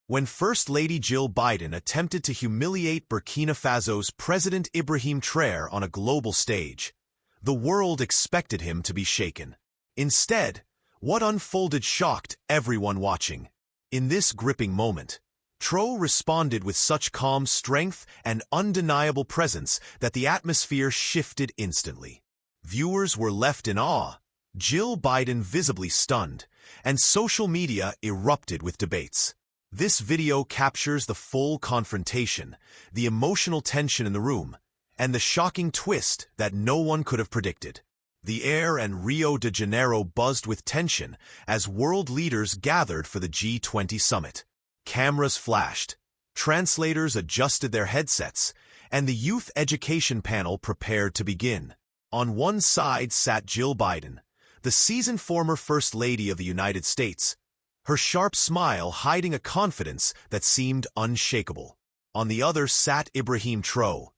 When First Lady Jill Biden attempted to humiliate Burkina Faso's President Ibrahim Traoré on a global stage, the world expected him to be shaken. Instead, what unfolded shocked everyone watching. In this gripping moment, Traoré responded with such calm strength and undeniable presence that the atmosphere shifted instantly. Viewers were left in awe, Jill Biden visibly stunned, and social media erupted with debates. This video captures the full confrontation, the emotional tension in the room, and the shocking twist that no one could have predicted. The air and Rio de Janeiro buzzed with tension as world leaders gathered for the G20 summit. Cameras flashed, translators adjusted their headsets, and the youth education panel prepared to begin. On one side sat Jill Biden, the seasoned former First Lady of the United States, her sharp smile hiding a confidence that seemed unshakable. On the other sat Ibrahim Traoré,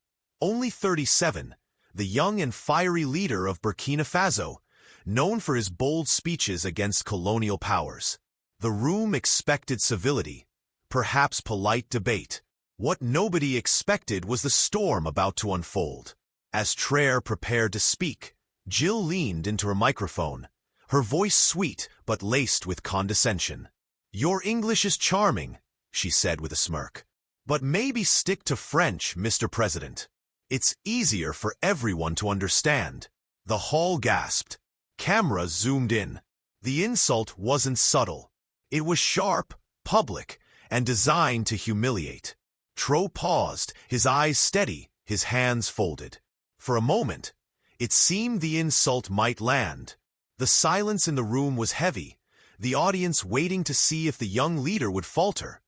only 37, the young and fiery leader of Burkina Faso, known for his bold speeches against colonial powers. The room expected civility, perhaps polite debate. What nobody expected was the storm about to unfold. As Traoré prepared to speak, Jill leaned into her microphone, her voice sweet but laced with condescension. "Your English is charming," she said with a smirk. "But maybe stick to French, Mr. President. It's easier for everyone to understand." The hall gasped. Cameras zoomed in. The insult wasn't subtle. It was sharp, public, and designed to humiliate. Traoré paused, his eyes steady, his hands folded. For a moment, it seemed the insult might land. The silence in the room was heavy, the audience waiting to see if the young leader would falter.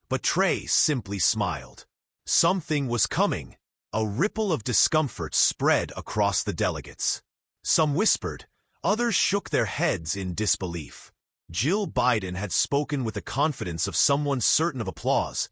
But Traoré simply smiled. Something was coming. A ripple of discomfort spread across the delegates. Some whispered, others shook their heads in disbelief. Jill Biden had spoken with the confidence of someone certain of applause,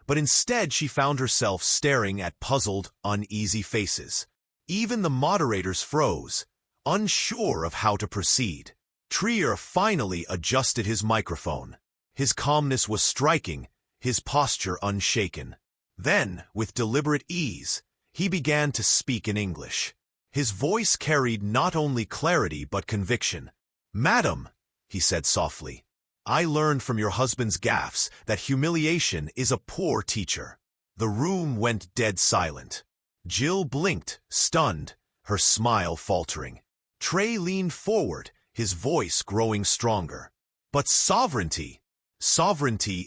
but instead she found herself staring at puzzled, uneasy faces. Even the moderators froze, unsure of how to proceed. Traoré finally adjusted his microphone. His calmness was striking, his posture unshaken. Then, with deliberate ease, he began to speak in English. His voice carried not only clarity but conviction. "Madam," he said softly, "I learned from your husband's gaffes that humiliation is a poor teacher." The room went dead silent. Jill blinked, stunned, her smile faltering. Traoré leaned forward, his voice growing stronger. "But sovereignty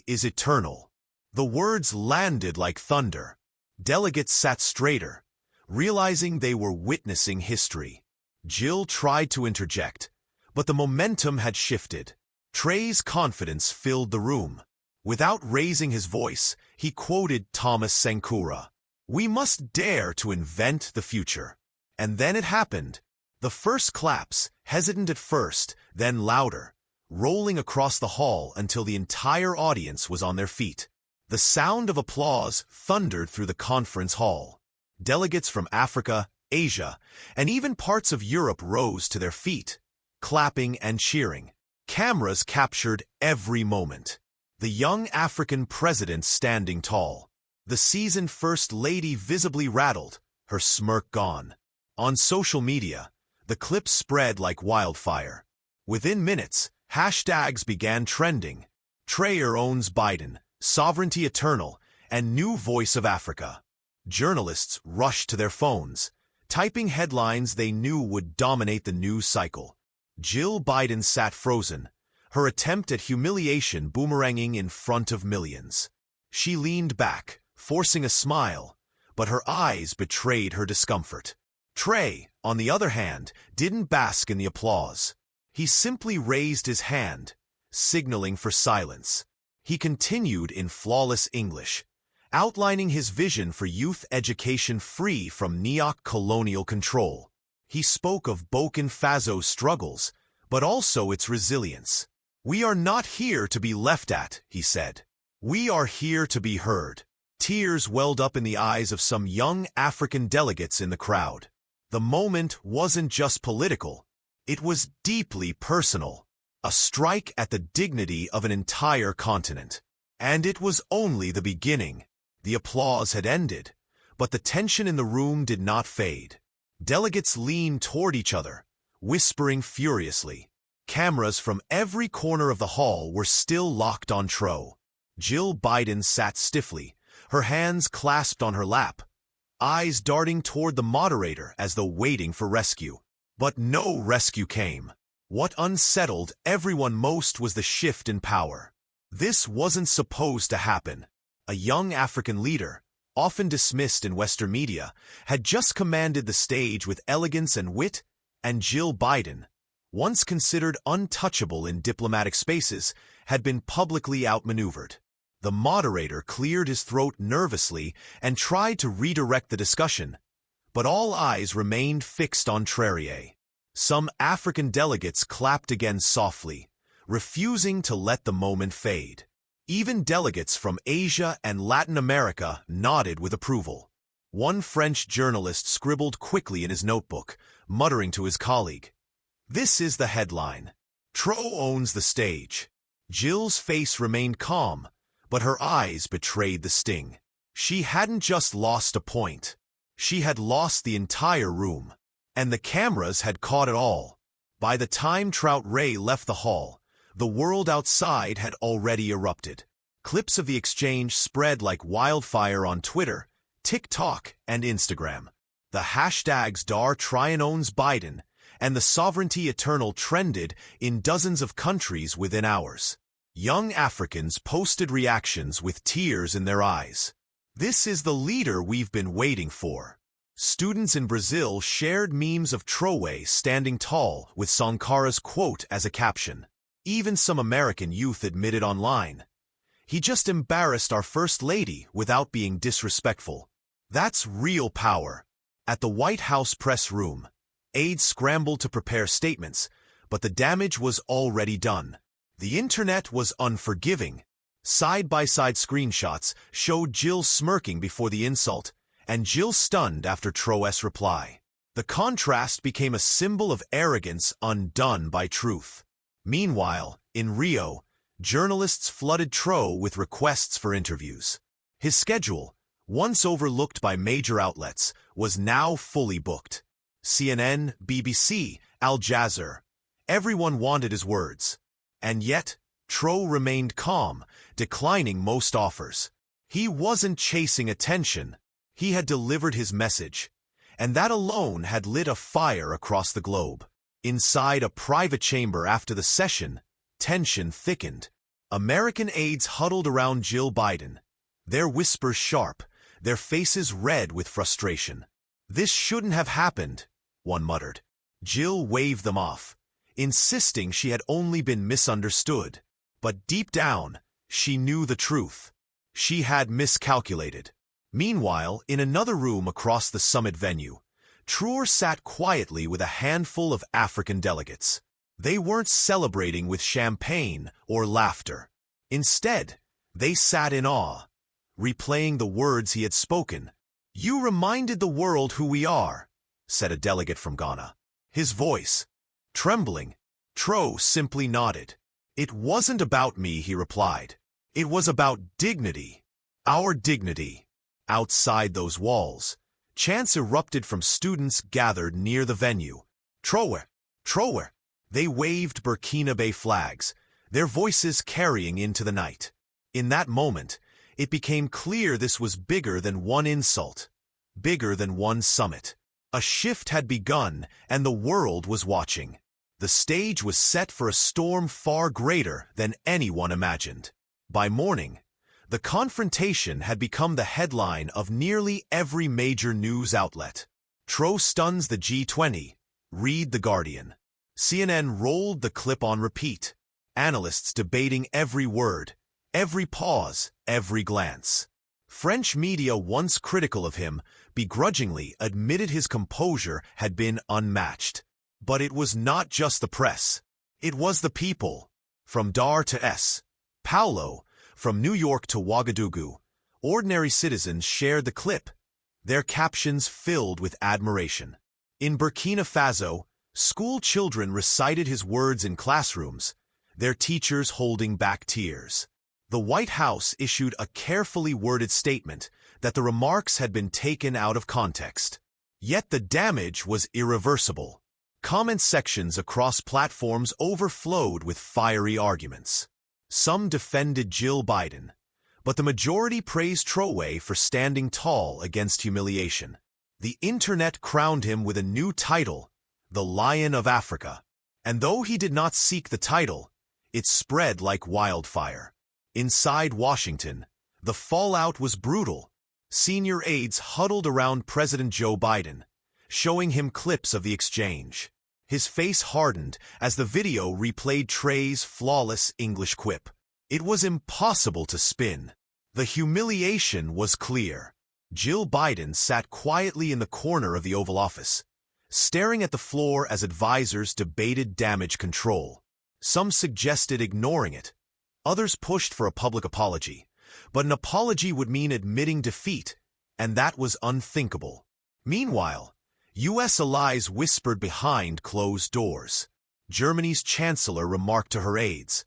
is eternal." The words landed like thunder. Delegates sat straighter, realizing they were witnessing history. Jill tried to interject, but the momentum had shifted. Traoré's confidence filled the room. Without raising his voice, he quoted Thomas Sankara, "We must dare to invent the future." And then it happened. The first claps, hesitant at first, then louder, rolling across the hall until the entire audience was on their feet. The sound of applause thundered through the conference hall. Delegates from Africa, Asia, and even parts of Europe rose to their feet, clapping and cheering. Cameras captured every moment. The young African president standing tall, the seasoned First Lady visibly rattled, her smirk gone. On social media, the clip spread like wildfire. Within minutes, hashtags began trending. Traoré owns Biden, sovereignty eternal, and new voice of Africa. Journalists rushed to their phones, typing headlines they knew would dominate the news cycle. Jill Biden sat frozen, her attempt at humiliation boomeranging in front of millions. She leaned back, forcing a smile, but her eyes betrayed her discomfort. Traoré, on the other hand, didn't bask in the applause. He simply raised his hand, signaling for silence. He continued in flawless English, outlining his vision for youth education free from neo-colonial control. He spoke of Burkina Faso's struggles, but also its resilience. "We are not here to be left at," he said. "We are here to be heard." Tears welled up in the eyes of some young African delegates in the crowd. The moment wasn't just political, it was deeply personal, a strike at the dignity of an entire continent. And it was only the beginning. The applause had ended, but the tension in the room did not fade. Delegates leaned toward each other, whispering furiously. Cameras from every corner of the hall were still locked on Traoré. Jill Biden sat stiffly, her hands clasped on her lap, eyes darting toward the moderator as though waiting for rescue. But no rescue came. What unsettled everyone most was the shift in power. This wasn't supposed to happen. A young African leader, often dismissed in Western media, had just commanded the stage with elegance and wit, and Jill Biden, once considered untouchable in diplomatic spaces, had been publicly outmaneuvered. The moderator cleared his throat nervously and tried to redirect the discussion, but all eyes remained fixed on Traoré. Some African delegates clapped again softly, refusing to let the moment fade. Even delegates from Asia and Latin America nodded with approval. One French journalist scribbled quickly in his notebook, muttering to his colleague, "This is the headline. Traoré owns the stage." Jill's face remained calm, but her eyes betrayed the sting. She hadn't just lost a point. She had lost the entire room, and the cameras had caught it all. By the time Traoré left the hall, the world outside had already erupted. Clips of the exchange spread like wildfire on Twitter, TikTok, and Instagram. The hashtags Dar Trianones Biden and the Sovereignty Eternal trended in dozens of countries within hours. Young Africans posted reactions with tears in their eyes. "This is the leader we've been waiting for." Students in Brazil shared memes of Traoré standing tall with Sankara's quote as a caption. Even some American youth admitted online, "He just embarrassed our First Lady without being disrespectful." That's real power. At the White House press room, aides scrambled to prepare statements, but the damage was already done. The internet was unforgiving. Side-by-side screenshots showed Jill smirking before the insult, and Jill stunned after Traoré's reply. The contrast became a symbol of arrogance undone by truth. Meanwhile, in Rio, journalists flooded Traoré with requests for interviews. His schedule, once overlooked by major outlets, was now fully booked. CNN, BBC, Al Jazeera. Everyone wanted his words. And yet, Traoré remained calm, declining most offers. He wasn't chasing attention. He had delivered his message, and that alone had lit a fire across the globe. Inside a private chamber after the session, tension thickened. American aides huddled around Jill Biden, their whispers sharp, their faces red with frustration. "This shouldn't have happened," one muttered. Jill waved them off, insisting she had only been misunderstood. But deep down, she knew the truth. She had miscalculated. Meanwhile, in another room across the summit venue, Traoré sat quietly with a handful of African delegates. They weren't celebrating with champagne or laughter. Instead, they sat in awe, replaying the words he had spoken. "You reminded the world who we are," said a delegate from Ghana. His voice trembling. Traoré simply nodded. "It wasn't about me," he replied. "It was about dignity. Our dignity." Outside those walls, chants erupted from students gathered near the venue. "Traoré! Traoré!" They waved Burkinabe flags, their voices carrying into the night. In that moment, it became clear this was bigger than one insult, bigger than one summit. A shift had begun, and the world was watching. The stage was set for a storm far greater than anyone imagined. By morning, the confrontation had become the headline of nearly every major news outlet. Traoré stuns the G20, read The Guardian. CNN rolled the clip on repeat, analysts debating every word, every pause, every glance. French media, once critical of him, begrudgingly admitted his composure had been unmatched. But it was not just the press. It was the people. From Dar to São Paulo, from New York to Ouagadougou, ordinary citizens shared the clip, their captions filled with admiration. In Burkina Faso, school children recited his words in classrooms, their teachers holding back tears. The White House issued a carefully worded statement that the remarks had been taken out of context. Yet the damage was irreversible. Comment sections across platforms overflowed with fiery arguments. Some defended Jill Biden, but the majority praised Traoré for standing tall against humiliation. The internet crowned him with a new title, the Lion of Africa. And though he did not seek the title, it spread like wildfire. Inside Washington, the fallout was brutal. Senior aides huddled around President Joe Biden, showing him clips of the exchange. His face hardened as the video replayed Traoré's flawless English quip. It was impossible to spin. The humiliation was clear. Jill Biden sat quietly in the corner of the Oval Office, staring at the floor as advisors debated damage control. Some suggested ignoring it. Others pushed for a public apology. But an apology would mean admitting defeat, and that was unthinkable. Meanwhile, U.S. allies whispered behind closed doors. Germany's chancellor remarked to her aides,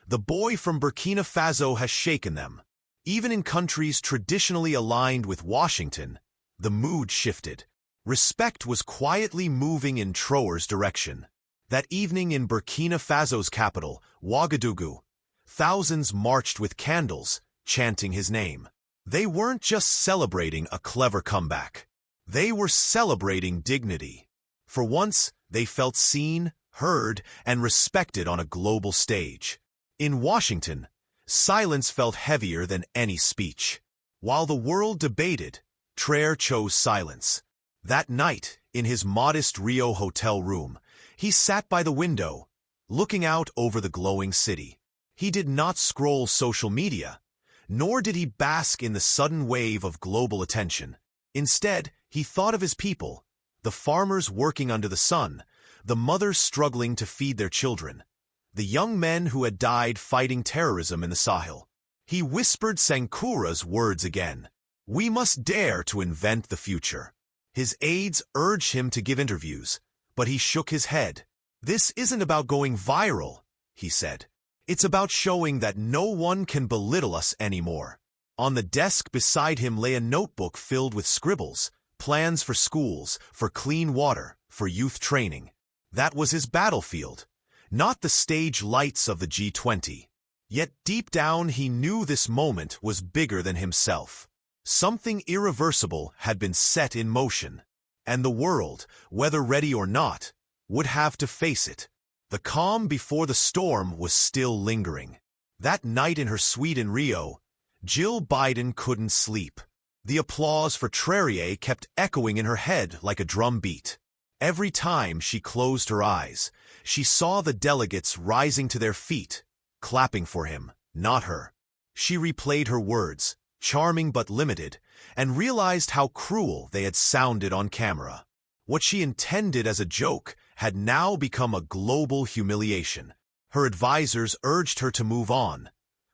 "The boy from Burkina Faso has shaken them." Even in countries traditionally aligned with Washington, the mood shifted. Respect was quietly moving in Traoré's direction. That evening in Burkina Faso's capital, Ouagadougou, thousands marched with candles, chanting his name. They weren't just celebrating a clever comeback. They were celebrating dignity. For once, they felt seen, heard, and respected on a global stage. In Washington, silence felt heavier than any speech. While the world debated, Traoré chose silence. That night, in his modest Rio hotel room, he sat by the window, looking out over the glowing city. He did not scroll social media, nor did he bask in the sudden wave of global attention. Instead, he thought of his people, the farmers working under the sun, the mothers struggling to feed their children, the young men who had died fighting terrorism in the Sahel. He whispered Sankura's words again, "We must dare to invent the future." His aides urged him to give interviews, but he shook his head. "This isn't about going viral," he said. "It's about showing that no one can belittle us anymore." On the desk beside him lay a notebook filled with scribbles, plans for schools, for clean water, for youth training. That was his battlefield, not the stage lights of the G20. Yet deep down he knew this moment was bigger than himself. Something irreversible had been set in motion, and the world, whether ready or not, would have to face it. The calm before the storm was still lingering. That night in her suite in Rio, Jill Biden couldn't sleep. The applause for Traoré kept echoing in her head like a drum beat. Every time she closed her eyes, she saw the delegates rising to their feet, clapping for him, not her. She replayed her words, charming but limited, and realized how cruel they had sounded on camera. What she intended as a joke had now become a global humiliation. Her advisors urged her to move on,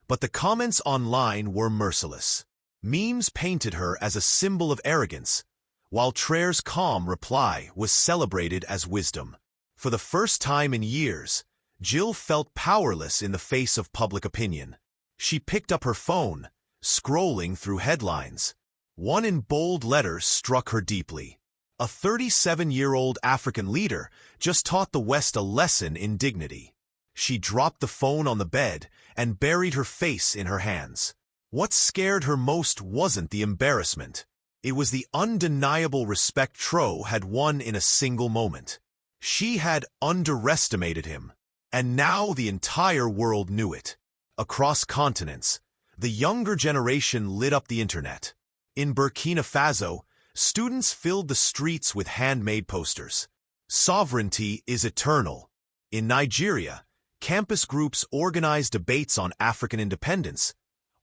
but the comments online were merciless. Memes painted her as a symbol of arrogance, while Traoré's calm reply was celebrated as wisdom. For the first time in years, Jill felt powerless in the face of public opinion. She picked up her phone, scrolling through headlines. One in bold letters struck her deeply. A 37-year-old African leader just taught the West a lesson in dignity. She dropped the phone on the bed and buried her face in her hands. What scared her most wasn't the embarrassment. It was the undeniable respect Traoré had won in a single moment. She had underestimated him, and now the entire world knew it. Across continents, the younger generation lit up the internet. In Burkina Faso, students filled the streets with handmade posters. "Sovereignty is eternal." In Nigeria, campus groups organized debates on African independence,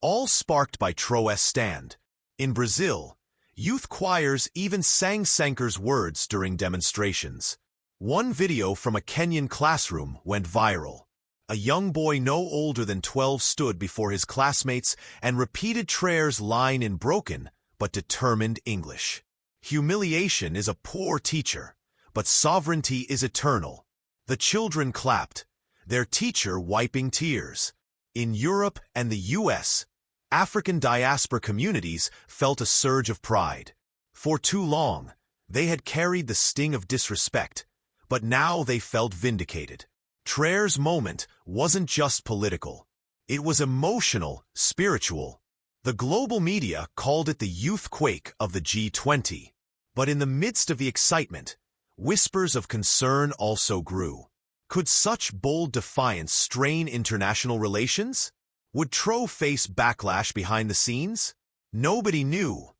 all sparked by Traoré's stand. In Brazil, youth choirs even sang Sankar's words during demonstrations. One video from a Kenyan classroom went viral. A young boy no older than 12 stood before his classmates and repeated Traoré's line in broken but determined English. "Humiliation is a poor teacher, but sovereignty is eternal." The children clapped, their teacher wiping tears. In Europe and the US, African diaspora communities felt a surge of pride. For too long, they had carried the sting of disrespect, but now they felt vindicated. Traoré's moment wasn't just political. It was emotional, spiritual. The global media called it the youth quake of the G20. But in the midst of the excitement, whispers of concern also grew. Could such bold defiance strain international relations? Would Traoré face backlash behind the scenes? Nobody knew.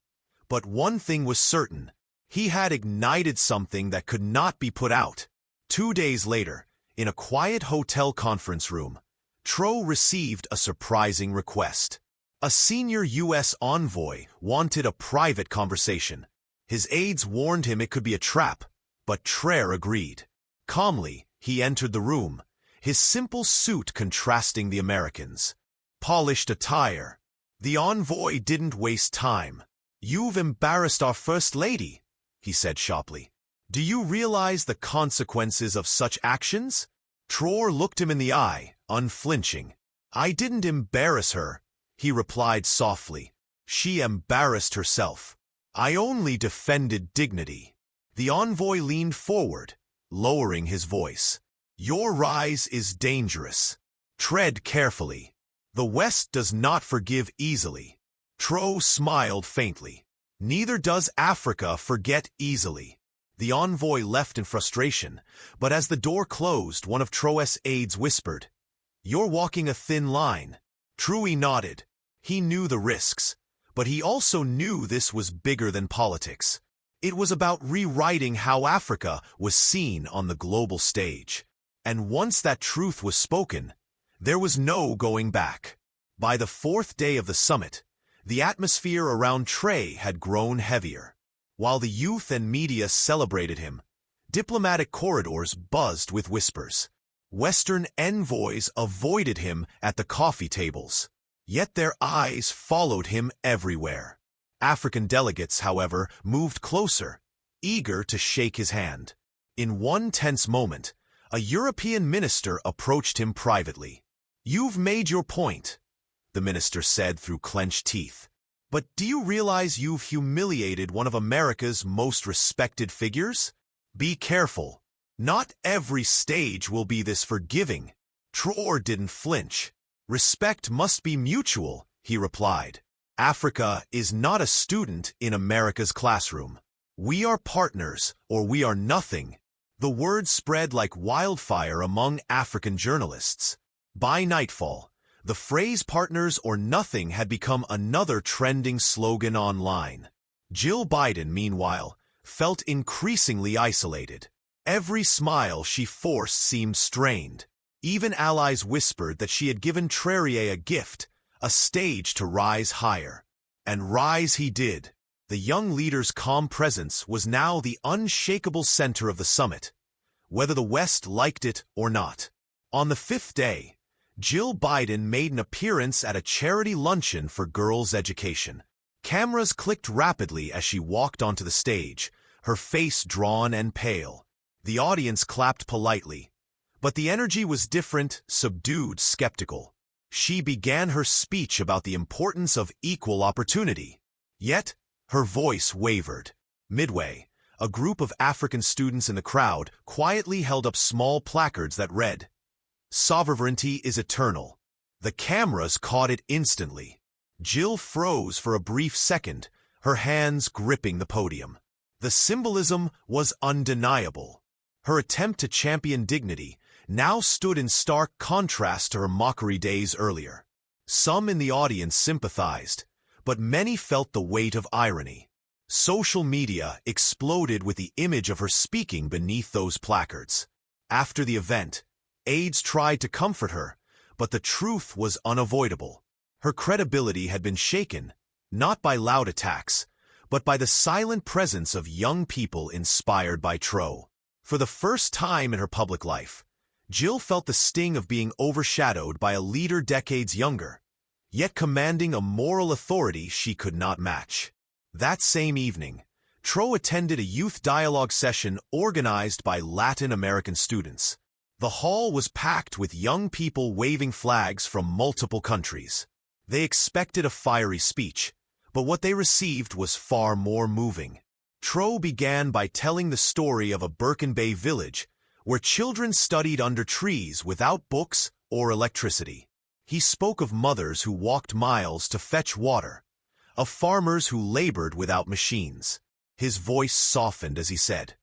But one thing was certain. He had ignited something that could not be put out. 2 days later, in a quiet hotel conference room, Traoré received a surprising request. A senior U.S. envoy wanted a private conversation. His aides warned him it could be a trap, but Traoré agreed. Calmly, he entered the room, his simple suit contrasting the Americans' polished attire. The envoy didn't waste time. "You've embarrassed our First Lady," he said sharply. "Do you realize the consequences of such actions?" Traoré looked him in the eye, unflinching. "I didn't embarrass her," he replied softly. "She embarrassed herself. I only defended dignity." The envoy leaned forward, lowering his voice. "Your rise is dangerous. Tread carefully. The West does not forgive easily." Traoré smiled faintly. "Neither does Africa forget easily." The envoy left in frustration, but as the door closed, one of Traoré's aides whispered, "You're walking a thin line." Traoré nodded. He knew the risks, but he also knew this was bigger than politics. It was about rewriting how Africa was seen on the global stage. And once that truth was spoken, there was no going back. By the 4th day of the summit, the atmosphere around Traoré had grown heavier. While the youth and media celebrated him, diplomatic corridors buzzed with whispers. Western envoys avoided him at the coffee tables, yet their eyes followed him everywhere. African delegates, however, moved closer, eager to shake his hand. In one tense moment, a European minister approached him privately. "You've made your point," the minister said through clenched teeth. "But do you realize you've humiliated one of America's most respected figures? Be careful. Not every stage will be this forgiving." Traoré didn't flinch. "Respect must be mutual," he replied. "Africa is not a student in America's classroom. We are partners, or we are nothing." The word spread like wildfire among African journalists. By nightfall, the phrase "partners or nothing" had become another trending slogan online. Jill Biden, meanwhile, felt increasingly isolated. Every smile she forced seemed strained. Even allies whispered that she had given Traoré a gift, a stage to rise higher. And rise he did. The young leader's calm presence was now the unshakable center of the summit, whether the West liked it or not. On the 5th day, Jill Biden made an appearance at a charity luncheon for girls' education. Cameras clicked rapidly as she walked onto the stage, her face drawn and pale. The audience clapped politely, but the energy was different, subdued, skeptical. She began her speech about the importance of equal opportunity. Yet, her voice wavered. Midway, a group of African students in the crowd quietly held up small placards that read, "Sovereignty is eternal." The cameras caught it instantly. Jill froze for a brief second, her hands gripping the podium. The symbolism was undeniable. Her attempt to champion dignity now stood in stark contrast to her mockery days earlier. Some in the audience sympathized, but many felt the weight of irony. Social media exploded with the image of her speaking beneath those placards. After the event, aides tried to comfort her, but the truth was unavoidable. Her credibility had been shaken, not by loud attacks, but by the silent presence of young people inspired by Traoré. For the first time in her public life, Jill felt the sting of being overshadowed by a leader decades younger, yet commanding a moral authority she could not match. That same evening, Traoré attended a youth dialogue session organized by Latin American students. The hall was packed with young people waving flags from multiple countries. They expected a fiery speech, but what they received was far more moving. Traoré began by telling the story of a Birken Bay village where children studied under trees without books or electricity. He spoke of mothers who walked miles to fetch water, of farmers who labored without machines. His voice softened as he said,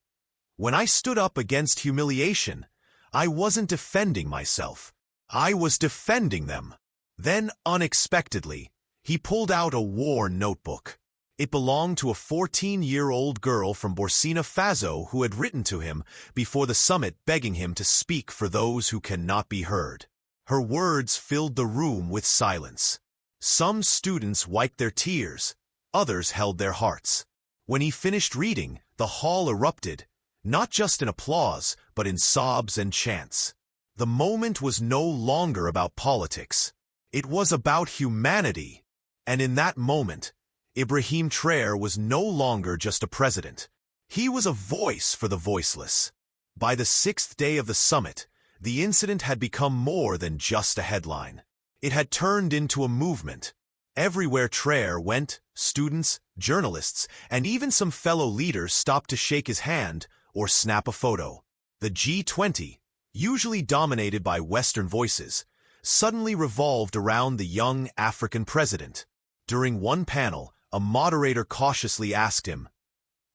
"When I stood up against humiliation, I wasn't defending myself. I was defending them." Then, unexpectedly, he pulled out a worn notebook. It belonged to a 14-year-old girl from Burkina Faso who had written to him before the summit begging him to speak for those who cannot be heard. Her words filled the room with silence. Some students wiped their tears, others held their hearts. When he finished reading, the hall erupted, not just in applause, but in sobs and chants. The moment was no longer about politics. It was about humanity. And in that moment, Ibrahim Traore was no longer just a president. He was a voice for the voiceless. By the 6th day of the summit, the incident had become more than just a headline. It had turned into a movement. Everywhere Traoré went, students, journalists, and even some fellow leaders stopped to shake his hand or snap a photo. The G20, usually dominated by Western voices, suddenly revolved around the young African president. During one panel, a moderator cautiously asked him,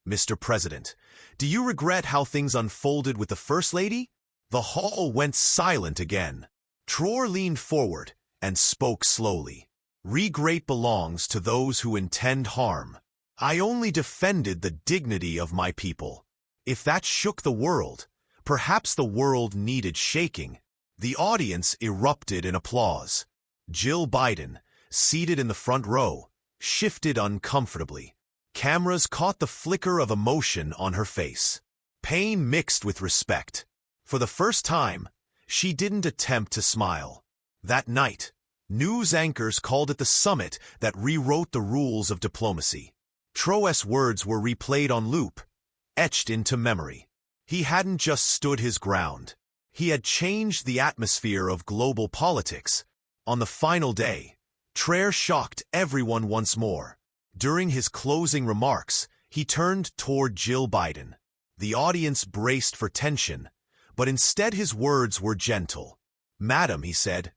"Mr. President, do you regret how things unfolded with the First Lady?" The hall went silent again. Traoré leaned forward and spoke slowly. "Regret belongs to those who intend harm. I only defended the dignity of my people. If that shook the world, perhaps the world needed shaking." The audience erupted in applause. Jill Biden, seated in the front row, shifted uncomfortably. Cameras caught the flicker of emotion on her face. Pain mixed with respect. For the first time, she didn't attempt to smile. That night, news anchors called it the summit that rewrote the rules of diplomacy. Traoré's words were replayed on loop, etched into memory. He hadn't just stood his ground. He had changed the atmosphere of global politics. On the final day, Traoré shocked everyone once more. During his closing remarks, he turned toward Jill Biden. The audience braced for tension, but instead his words were gentle. "Madam," he said,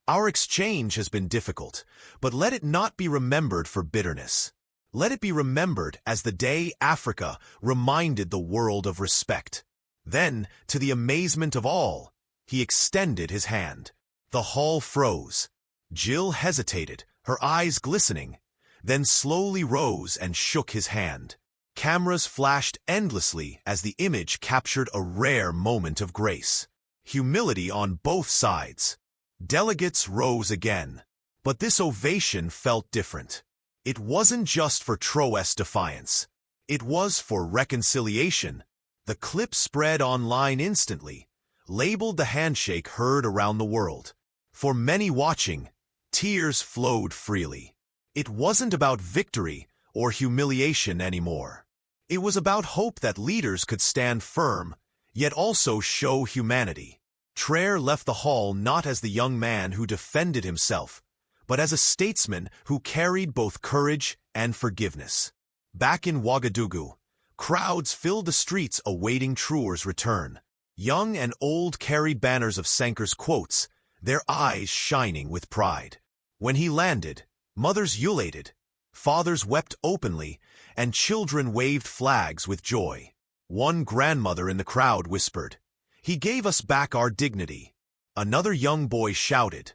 "our exchange has been difficult, but let it not be remembered for bitterness. Let it be remembered as the day Africa reminded the world of respect." Then, to the amazement of all, he extended his hand. The hall froze. Jill hesitated, her eyes glistening, then slowly rose and shook his hand. Cameras flashed endlessly as the image captured a rare moment of grace. Humility on both sides. Delegates rose again. But this ovation felt different. It wasn't just for Traoré's defiance. It was for reconciliation. The clip spread online instantly, labeled the handshake heard around the world. For many watching, tears flowed freely. It wasn't about victory or humiliation anymore. It was about hope that leaders could stand firm, yet also show humanity. Traoré left the hall not as the young man who defended himself, but as a statesman who carried both courage and forgiveness. Back in Ouagadougou, crowds filled the streets awaiting Traoré's return. Young and old carried banners of Sankar's quotes, their eyes shining with pride. When he landed, mothers ululated, fathers wept openly, and children waved flags with joy. One grandmother in the crowd whispered, "He gave us back our dignity." Another young boy shouted,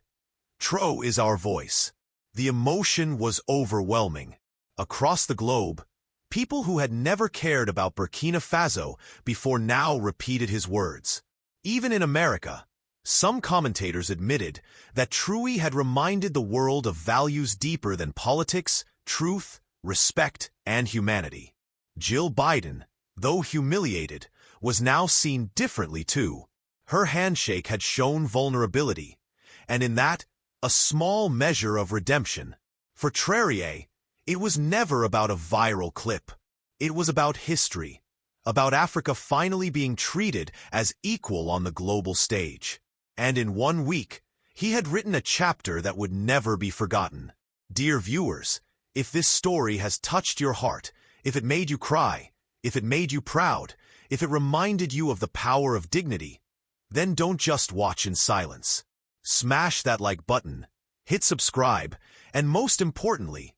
"Traoré is our voice." The emotion was overwhelming. Across the globe, people who had never cared about Burkina Faso before now repeated his words. Even in America, some commentators admitted that Traoré had reminded the world of values deeper than politics, truth, respect, and humanity. Jill Biden, though humiliated, was now seen differently too. Her handshake had shown vulnerability, and in that, a small measure of redemption. For Traoré, it was never about a viral clip. It was about history, about Africa finally being treated as equal on the global stage. And in 1 week, he had written a chapter that would never be forgotten. Dear viewers, if this story has touched your heart, if it made you cry, if it made you proud, if it reminded you of the power of dignity, then don't just watch in silence. Smash that like button, hit subscribe, and most importantly,